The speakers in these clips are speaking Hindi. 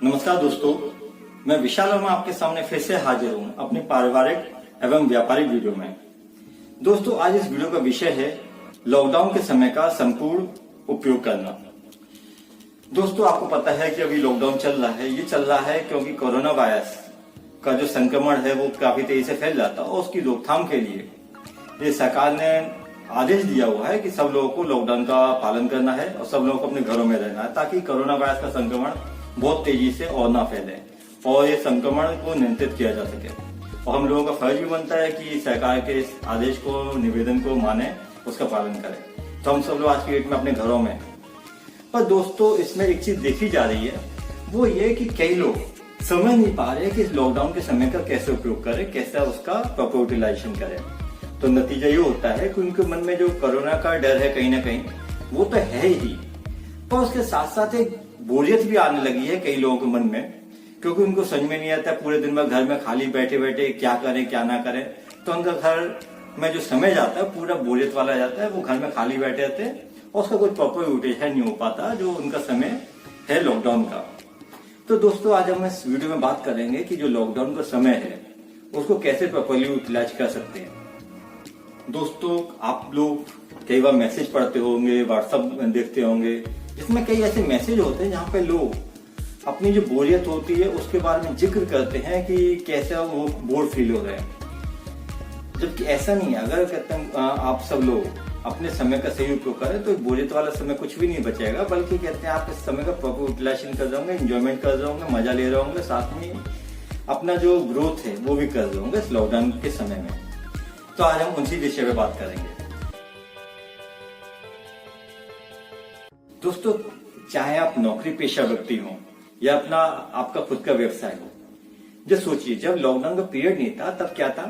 नमस्कार दोस्तों, मैं विशाल वर्मा आपके सामने फिर से हाजिर हूं अपनी पारिवारिक एवं व्यापारिक वीडियो में। दोस्तों, आज इस वीडियो का विषय है लॉकडाउन के समय का संपूर्ण उपयोग करना। दोस्तों, आपको पता है कि अभी लॉकडाउन चल रहा है। ये चल रहा है क्योंकि कोरोना वायरस का जो संक्रमण है वो काफी तेजी से फैल जाता है और उसकी रोकथाम के लिए ये सरकार ने आदेश दिया हुआ है कि सब लोगों को लॉकडाउन का पालन करना है और सब लोगों को अपने घरों में रहना है, ताकि कोरोना वायरस का संक्रमण बहुत तेजी से और ना फैले और ये संक्रमण को नियंत्रित किया जा सके। और हम लोगों का फर्ज भी बनता है कि सरकार के इस आदेश को, निवेदन को माने, उसका पालन करें। तो हम सब लोग आज की डेट में अपने घरों में। पर दोस्तों, इसमें एक चीज देखी जा रही है, वो ये कि कई लोग समझ नहीं पा रहे कि इस लॉकडाउन के समय का कैसे उपयोग करें, कैसे उसका प्रॉपर यूटिलाइजेशन करें। तो नतीजा ये होता है कि उनके मन में जो कोरोना का डर है कहीं ना कहीं वो तो है ही, पर उसके साथ साथ एक बोरियत भी आने लगी है कई लोगों के मन में, क्योंकि उनको समझ में नहीं आता पूरे दिन भर घर में खाली बैठे बैठे क्या करें क्या ना करें। तो उनका घर में जो समय जाता है पूरा बोरियत वाला जाता है। वो घर में खाली बैठे रहते हैं और उसका कोई प्रॉपर यूटिलाइजेशन नहीं हो पाता जो उनका समय है लॉकडाउन का। तो दोस्तों, आज हम इस वीडियो में बात करेंगे कि जो लॉकडाउन का समय है उसको कैसे प्रॉपरली यूटिलाइज कर सकते हैं। दोस्तों, आप लोग कई बार मैसेज पढ़ते होंगे, व्हाट्सएप देखते होंगे, जिसमें कई ऐसे मैसेज होते हैं जहाँ पे लोग अपनी जो बोरियत होती है उसके बारे में जिक्र करते हैं कि कैसे वो बोर फील हो रहे हैं, जबकि ऐसा नहीं है। अगर कहते हैं आप सब लोग अपने समय का सही उपयोग करें तो बोरियत वाला समय कुछ भी नहीं बचेगा, बल्कि कहते हैं आप इस समय का प्रॉपर यूटिलाइजेशन कर रहे होंगे, एंजॉयमेंट कर रहे होंगे, मजा ले रहे होंगे, साथ में अपना जो ग्रोथ है वो भी कर रहे होंगे इस लॉकडाउन के समय में। तो आज हम उसी विषय पे बात करेंगे। दोस्तों, चाहे आप नौकरी पेशा व्यक्ति हो या अपना आपका खुद का व्यवसाय हो, जो सोचिए जब लॉकडाउन का पीरियड नहीं था तब क्या था,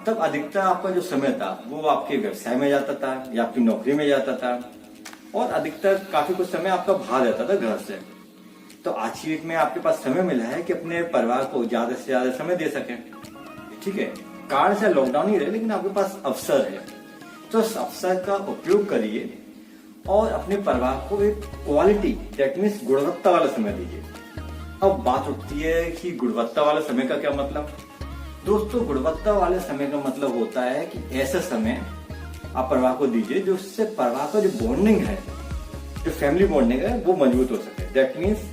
तब अधिकतर आपका जो समय था वो आपके व्यवसाय में जाता था या आपकी नौकरी में जाता था, और अधिकतर काफी कुछ समय आपका बाहर रहता था घर से। तो आज की डेट में आपके पास समय मिला है कि अपने परिवार को ज्यादा से ज्यादा समय दे सके। ठीक है, कारण से लॉकडाउन ही रहे, लेकिन आपके पास अवसर है, तो उस अवसर का उपयोग करिए और अपने परिवार को एक क्वालिटी, दैट मीन्स गुणवत्ता वाला समय दीजिए। अब बात उठती है कि गुणवत्ता वाला समय का क्या मतलब। दोस्तों, गुणवत्ता वाले समय का मतलब होता है कि ऐसा समय आप परिवार को दीजिए जो उससे परिवार का जो बॉन्डिंग है, जो फैमिली बॉन्डिंग है, वो मजबूत हो सके। दैट मीन्स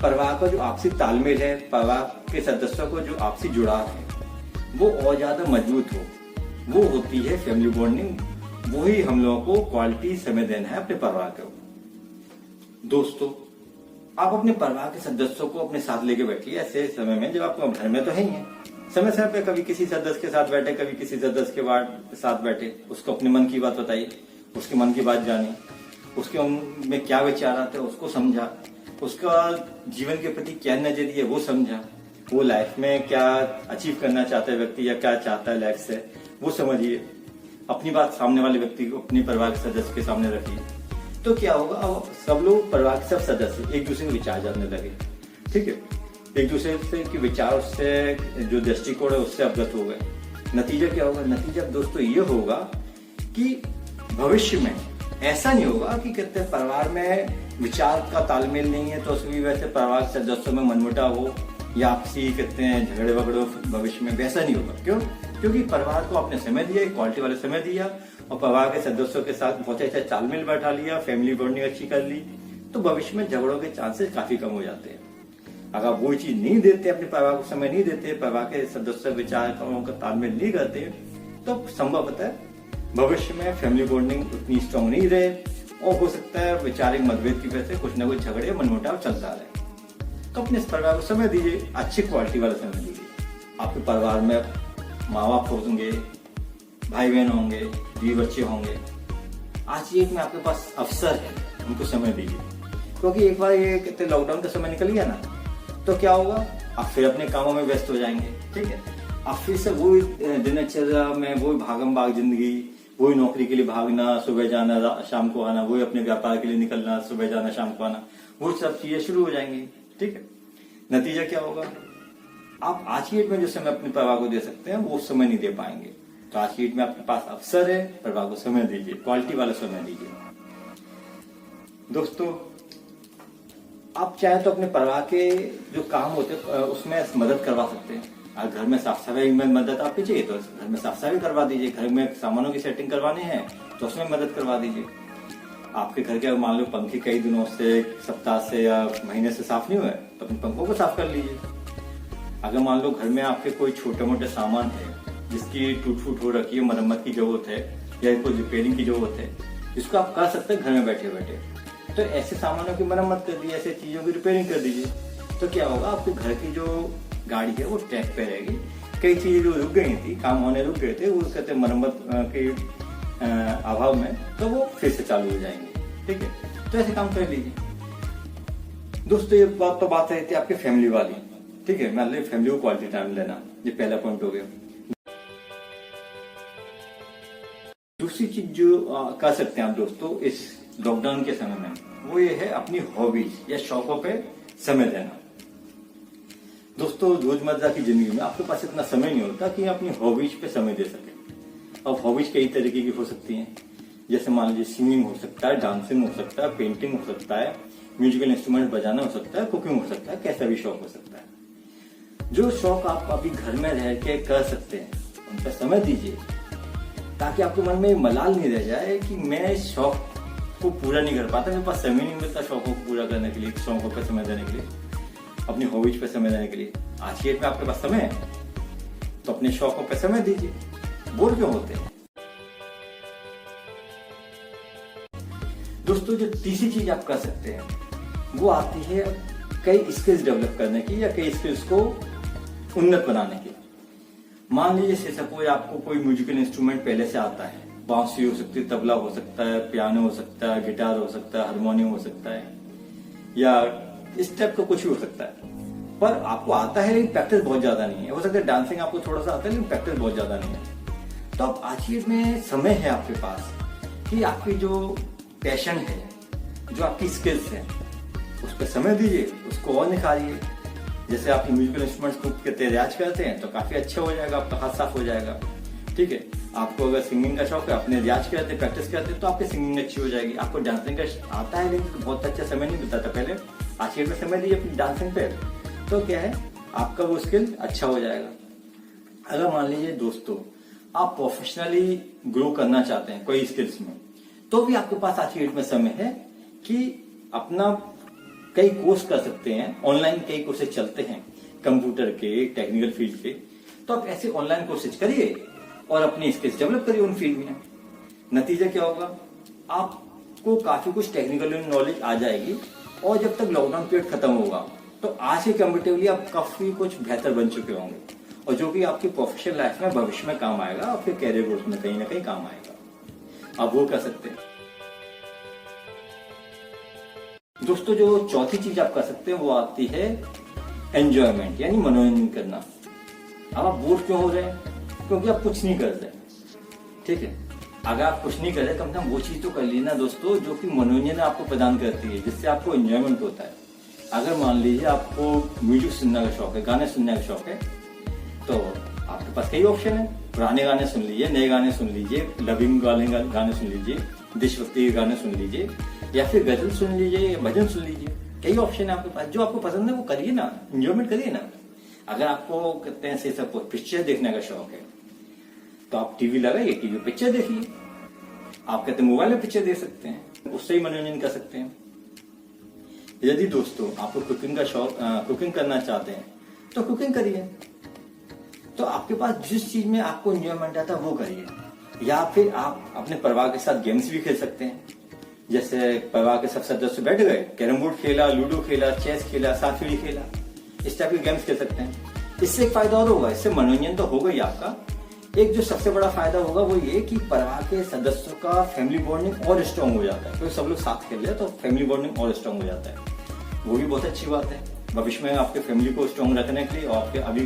परिवार का जो आपसी तालमेल है, परिवार के सदस्यों को जो आपसी जुड़ाव है वो और ज्यादा मजबूत हो, वो होती है फैमिली बॉन्डिंग। वही हम लोगों को क्वालिटी समय देना है अपने परिवार को। दोस्तों, आप अपने परिवार के सदस्यों को अपने साथ लेके बैठिए ऐसे समय में जब आप घर में तो है ही है। समय समय पे कभी किसी सदस्य के साथ बैठे, कभी किसी सदस्य के साथ बैठे, उसको अपने मन की बात बताइए, उसके मन की बात जानी, उसके मन में क्या विचार आते हैं उसको समझा, उसका जीवन के प्रति क्या नजरिया है वो समझा, वो लाइफ में क्या अचीव करना चाहता है व्यक्ति या क्या चाहता है लाइफ से वो समझिए। अपनी बात सामने वाले व्यक्ति को, अपने परिवार के सदस्य के सामने रखिए। तो क्या होगा, अब सब लोग, परिवार के सब सदस्य एक दूसरे के विचार जानने लगे। ठीक है, एक दूसरे से के विचार से जो दृष्टिकोण है उससे अवगत हो गए। नतीजा क्या होगा, नतीजा दोस्तों ये होगा कि भविष्य में ऐसा नहीं होगा कि कहते हैं परिवार में विचार का तालमेल नहीं है तो उसकी वजह से परिवार के सदस्यों में मनमुटाव हो या आपसी कहते हैं झगड़े वगड़े भविष्य में, वैसा नहीं होगा। क्यों? क्योंकि परिवार को आपने समय दिया, क्वालिटी वाले समय दिया और परिवार के सदस्यों के साथ बहुत अच्छा तालमेल बैठा लिया, फैमिली बॉन्डिंग अच्छी कर ली, तो भविष्य में झगड़ों के चांसेस काफी कम हो जाते हैं। अगर वो चीज नहीं देते, अपने परिवार को समय नहीं देते, परिवार के सदस्य विचारों का तालमेल नहीं करते, तो संभवतः भविष्य में फैमिली बॉन्डिंग उतनी स्ट्रांग नहीं रहे और हो सकता है वैचारिक मतभेद की वजह से कुछ न कुछ झगड़े मनमुटाव चलता रहे। तो अपने इस परिवार को समय दीजिए, अच्छी क्वालिटी वाला समय दीजिए। आपके परिवार में माँ बाप होंगे, भाई बहन होंगे, बीवी बच्चे होंगे। आज एक में आपके पास अवसर है, उनको समय दीजिए, क्योंकि एक बार ये कहते लॉकडाउन का समय निकल गया ना, तो क्या होगा, आप फिर अपने कामों में व्यस्त हो जाएंगे। ठीक है, आप फिर से वही दिनचर्या में, वही भागम भाग जिंदगी, वही नौकरी के लिए भागना, सुबह जाना शाम को आना, वही अपने व्यापार के लिए निकलना, सुबह जाना शाम को आना, वो सब चीजें शुरू हो जाएंगी। ठीक है, नतीजा क्या होगा, आप आज की डेट में जो समय अपने परिवार को दे सकते हैं वो समय नहीं दे पाएंगे। तो आज की डेट में आपके पास अवसर है, परिवार को समय दीजिए, क्वालिटी वाला समय दीजिए। दोस्तों, आप चाहे तो अपने परिवार के जो काम होते हैं उसमें मदद करवा सकते हैं। अगर घर में साफ सफाई में मदद आपकी चाहिए तो घर में साफ सफाई करवा दीजिए। घर में सामानों की सेटिंग करवानी है तो उसमें मदद करवा दीजिए। आपके घर के मान लो पंखे कई दिनों से, सप्ताह से या महीने से साफ नहीं हुए तो अपने पंखों को साफ कर लीजिए। अगर मान लो घर में आपके कोई छोटे मोटे सामान है जिसकी टूट फूट हो रखी है, मरम्मत की जरूरत है या कोई रिपेयरिंग की जरूरत है, इसको आप कर सकते हैं घर में बैठे बैठे। तो ऐसे सामानों की मरम्मत कर दीजिए, ऐसे चीजों की रिपेयरिंग कर दीजिए। तो क्या होगा, आपके घर की जो गाड़ी है वो ट्रैक पे रहेगी। कई चीजें जो रुक गई थी, काम होने रुक गए थे, वो कहते मरम्मत के अभाव में, तो वो फिर से चालू हो जाएंगे। ठीक है, तो ऐसे काम कर लीजिए। दोस्तों ये बात रही थी आपके फैमिली वाली। ठीक है, मान लीजिए फैमिली को क्वालिटी टाइम देना, ये पहला पॉइंट हो गया। दूसरी चीज जो कर सकते हैं आप दोस्तों इस लॉकडाउन के समय में, वो ये है अपनी हॉबीज या शौकों पे समय देना। दोस्तों रोजमर्रा की जिंदगी में आपके पास इतना समय नहीं होता कि अपनी हॉबीज पे समय दे सके। अब हॉबीज कई तरीके की हो सकती हैं, जैसे मान लीजिए सिंगिंग हो सकता है, डांसिंग हो सकता है, पेंटिंग हो सकता है, म्यूजिकल इंस्ट्रूमेंट बजाना हो सकता है, कुकिंग हो सकता है, कैसा भी शौक हो सकता है। जो शौक आप अभी घर में रह के कर सकते हैं उन पर समय दीजिए, ताकि आपके मन में मलाल नहीं रह जाए कि मैं शौक को पूरा नहीं कर पाता, मेरे पास समय नहीं मिलता शौकों को पूरा करने के लिए, शौकों पर समय देने के लिए, अपनी हॉबीज पे समय देने के लिए। आज की डेट में आपके पास समय है तो अपने शौकों पे समय दीजिए। बोर क्यों होते हैं दोस्तों? जो तीसरी चीज आप कर सकते हैं वो आती है कई स्किल्स डेवलप करने की या कई स्किल्स को उन्नत बनाने की। मान लीजिए सपोज आपको कोई म्यूजिकल इंस्ट्रूमेंट पहले से आता है, बांसुरी हो सकती है, तबला हो सकता है, पियानो हो सकता है, गिटार हो सकता है, हारमोनियम हो सकता है, या इस टाइप का कुछ भी हो सकता है, पर आपको आता है लेकिन प्रैक्टिस बहुत ज्यादा नहीं है। हो सकता है डांसिंग आपको थोड़ा सा आता है लेकिन प्रैक्टिस बहुत ज्यादा नहीं है। तो अब आज की डेट में समय है आपके पास कि आपकी जो पैशन है, जो आपकी स्किल्स है, उस पर समय दीजिए, उसको और निखारिए। जैसे आप म्यूजिकल इंस्ट्रूमेंट्स को रियाज करते हैं तो काफी अच्छा हो जाएगा, आपका हाथ साफ हो जाएगा। ठीक है, आपको अगर सिंगिंग का शौक है, अपने रियाज करते, प्रैक्टिस करते तो आपकी सिंगिंग अच्छी हो जाएगी। आपको डांसिंग का आता है लेकिन बहुत अच्छा समय नहीं मिलता था पहले, आज के में समय दीजिए अपनी डांसिंग पे, तो क्या है आपका वो स्किल अच्छा हो जाएगा। अगर मान लीजिए दोस्तों आप प्रोफेशनली ग्रो करना चाहते हैं कोई स्किल्स में, तो भी आपके पास आज की डेट में समय है कि अपना कई कोर्स कर सकते हैं। ऑनलाइन कई कोर्सेज चलते हैं कंप्यूटर के, टेक्निकल फील्ड के, तो आप ऐसे ऑनलाइन कोर्सेज करिए और अपनी स्किल्स डेवलप करिए उन फील्ड में। नतीजा क्या होगा, आपको काफी कुछ टेक्निकल नॉलेज आ जाएगी और जब तक लॉकडाउन पीरियड खत्म होगा तो आज के कंपेरेटिवली आप काफी कुछ बेहतर बन चुके होंगे, और जो कि आपकी प्रोफेशनल लाइफ में भविष्य में काम आएगा, आपके कैरियर ग्रोथ में कहीं ना कहीं काम आएगा। आप वो कर सकते हैं। दोस्तों जो चौथी चीज आप कर सकते हैं वो आती है एंजॉयमेंट, यानी मनोरंजन करना। अब आप बोर क्यों हो रहे हैं? क्योंकि आप कुछ नहीं कर रहे। ठीक है, अगर आप कुछ नहीं कर रहे कम से कम वो चीज तो कर लेना दोस्तों जो कि मनोरंजन आपको प्रदान करती है, जिससे आपको एंजॉयमेंट होता है। अगर मान लीजिए आपको म्यूजिक सुनने का शौक है, गाने सुनने का शौक है, तो आपके पास कई ऑप्शन है। पुराने गाने सुन लीजिए, नए गाने सुन लीजिए, लविंग वाले गाने सुन लीजिए, देशभक्ति के गाने सुन लीजिए, या फिर गजल सुन लीजिए या भजन सुन लीजिए। कई ऑप्शन है आपके पास, जो आपको पसंद है वो करिए ना, एंजॉयमेंट करिए ना। अगर आपको कहते हैं सब पिक्चर देखने का शौक है तो आप टीवी लगाइए, टीवी पिक्चर देखिए। आप कहते हैं मोबाइल में पिक्चर देख सकते हैं, उससे ही मनोरंजन कर सकते हैं। यदि दोस्तों आपको कुकिंग का शौक, कुकिंग करना चाहते हैं तो कुकिंग करिए। तो आपके पास जिस चीज में आपको एंजॉयमेंट आता है वो करिए। या फिर आप अपने परिवार के साथ गेम्स भी खेल सकते हैं। जैसे परिवार के सब सदस्य बैठ गए, कैरम बोर्ड खेला, लूडो खेला, चेस खेला, सांप सीढ़ी खेला, इस टाइप के गेम्स खेल सकते हैं। इससे एक फायदा और होगा, इससे मनोरंजन तो होगा ही आपका। एक जो सबसे बड़ा फायदा होगा वो ये कि परिवार के सदस्यों का फैमिली बॉन्डिंग और स्ट्रांग हो जाता है, क्योंकि सब लोग साथ खेल रहे हैं तो फैमिली बॉन्डिंग और स्ट्रांग हो जाता है। वो भी बहुत अच्छी बात है भविष्य में आपके फैमिली को स्ट्रांग रखने के लिए, और आपके अभी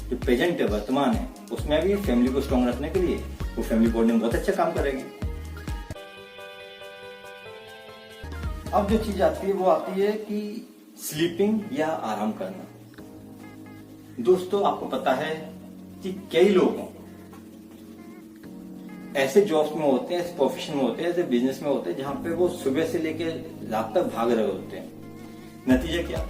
जो प्रेजेंट है, वर्तमान है, उसमें भी फैमिली को स्ट्रांग रखने के लिए वो फैमिली बॉन्डिंग बहुत अच्छा काम करेगी। अब जो चीज आती है वो आती है कि स्लीपिंग या आराम करना। दोस्तों आपको पता है कि कई लोग ऐसे जॉब्स में होते हैं, ऐसे प्रोफेशन में होते हैं, ऐसे बिजनेस में होते हैं जहां पे वो सुबह से लेकर रात तक भाग रहे होते हैं। नतीजा क्या,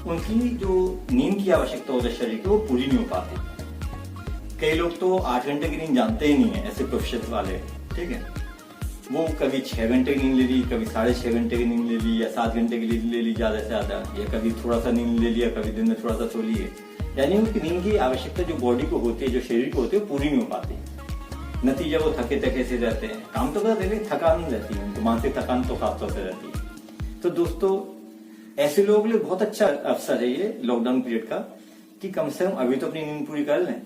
उनकी जो नींद की आवश्यकता होती है शरीर की वो पूरी नहीं हो पाती। कई लोग तो 8 घंटे की नींद जानते ही नहीं है, ऐसे प्रोफेशनल वाले, ठीक है। वो कभी 6 घंटे की नींद ले ली, कभी 6.5 घंटे की नींद ले ली, या 7 घंटे की नींद ले ली ज्यादा से ज्यादा, या कभी थोड़ा सा नींद ले लिया, कभी दिन में थोड़ा सा सो लिए। यानी उनकी नींद की आवश्यकता जो बॉडी को होती है, जो शरीर को होती है, पूरी नहीं हो पाती। नतीजा वो थके थके से रहते हैं, काम तो करते लेकिन थकान नहीं रहती है उनको, मानसिक थकान तो खासतौर से रहती है। तो दोस्तों ऐसे लोगों के लिए बहुत अच्छा अवसर है ये लॉकडाउन पीरियड का, कि कम से कम अभी तो अपनी नींद पूरी कर लें,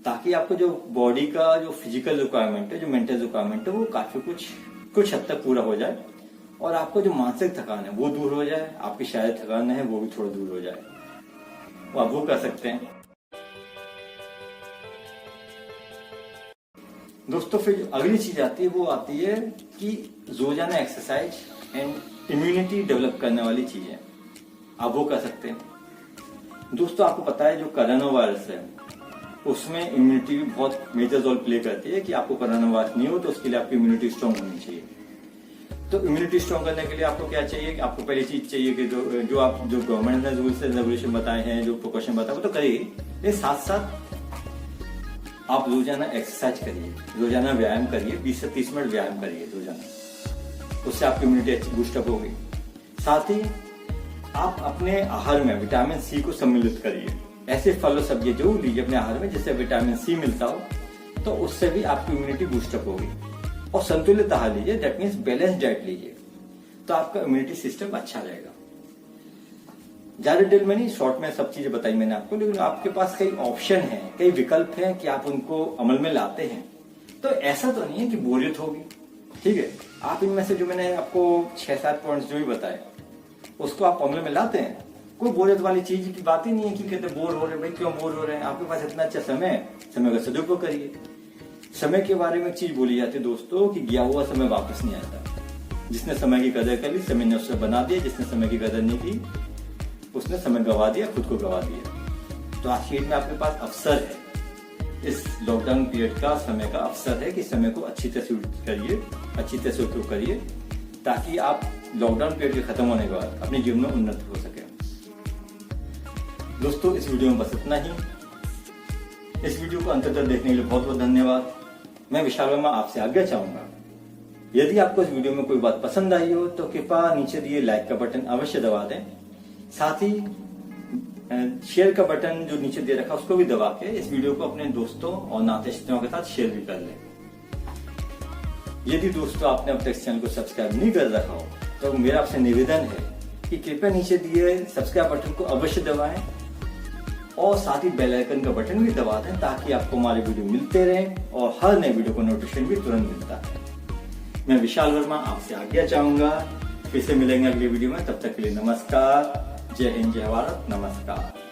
ताकि आपको जो बॉडी का जो फिजिकल रिक्वायरमेंट है, जो मेंटल रिक्वायरमेंट है, वो काफी कुछ हद तक पूरा हो जाए, और आपको जो मानसिक थकान है वो दूर हो जाए, आपकी शारीरिक थकान है वो भी थोड़ा दूर हो जाए, वो आप वो कर सकते हैं। दोस्तों फिर जो अगली चीज आती है वो आती है कि रोजाना एक्सरसाइज एंड इम्यूनिटी डेवलप करने वाली चीजें आप वो कर सकते हैं। दोस्तों आपको पता है जो कोरोना वायरस है उसमें इम्यूनिटी भी बहुत मेजर रोल प्ले करती है, कि आपको कोरोना वायरस नहीं हो तो उसके लिए आपकी इम्यूनिटी स्ट्रांग होनी चाहिए। तो इम्यूनिटी स्ट्रांग करने के लिए आपको क्या चाहिए, कि आपको पहली चीज चाहिए कि जो गवर्नमेंट ने रूल्स एंड रेगुलेशन बताए हैं, जो प्रिकॉशन बताए वो तो करिए, लेकिन साथ साथ आप रोजाना एक्सरसाइज करिए, रोजाना व्यायाम करिए, 20 से 30 मिनट व्यायाम करिए रोजाना, उससे आपकी इम्यूनिटी बूस्टअप होगी। साथ ही आप अपने आहार में विटामिन सी को सम्मिलित करिए, ऐसे फल और सब्जी जरूर लीजिए अपने आहार में जिससे विटामिन सी मिलता हो, तो उससे भी आपकी इम्यूनिटी बूस्टअप होगी। और संतुलित आहार लीजिए, दैट मीन्स बैलेंस डाइट लीजिए, तो आपका इम्यूनिटी सिस्टम अच्छा रहेगा। ज्यादा डिटेल में नहीं, शॉर्ट में सब चीजें बताई मैंने आपको, लेकिन आपके पास कई ऑप्शन है, कई विकल्प हैं कि आप उनको अमल में लाते हैं। तो ऐसा तो नहीं है कि बोरियत होगी, ठीक है। आप इनमें से जो मैंने आपको 6-7 पॉइंट्स जो भी बताए उसको आप अमल में लाते हैं, कोई बोरियत वाली चीज की बात ही नहीं है कि कहते बोर हो रहे, भाई क्यों बोर हो रहे हैं, आपके पास इतना अच्छा समय है, समय का सदुपयोग करिए। समय के बारे में एक चीज बोली जाती है दोस्तों कि गया हुआ समय वापस नहीं आता। जिसने समय की कदर कर ली, समय ने उससे बना दिया, जिसने समय की कदर नहीं की उसने समय गवा दिया, खुद को गवा दिया। तो आज की डेट में आपके पास अवसर है, इस लॉकडाउन पीरियड का समय का अवसर है कि समय को अच्छी तरह से करिए, अच्छी तरह से उपयोग करिए, ताकि आप लॉकडाउन पीरियड के खत्म होने के बाद अपने जीवन में उन्नति हो सके। दोस्तों इस वीडियो में बस इतना ही। इस वीडियो को अंत तक देखने के लिए बहुत बहुत धन्यवाद। मैं विशाल वर्मा आपसे आज्ञा चाहूंगा, यदि आपको इस वीडियो में कोई बात पसंद आई हो तो कृपया नीचे दिए लाइक का बटन अवश्य दबा दें, साथ ही शेयर का बटन जो नीचे दे रखा उसको भी दबा के इस वीडियो को अपने दोस्तों और नाते रिश्तेदारों के साथ शेयर भी कर लें। यदि दोस्तों आपने अब तक इस चैनल को सब्सक्राइब नहीं कर रखा हो तो मेरा आपसे निवेदन है कि कृपया नीचे दिए सब्सक्राइब बटन को अवश्य दबाएं, और साथ ही बेल आइकन का बटन भी दबा दें, ताकि आपको हमारे वीडियो मिलते रहें और हर नए वीडियो को नोटिफिकेशन भी तुरंत मिलता है। मैं विशाल वर्मा आपसे आज्ञा चाहूंगा, फिर से मिलेंगे अगली वीडियो में, तब तक के लिए नमस्कार। जय हिंद, जय भारत, नमस्कार।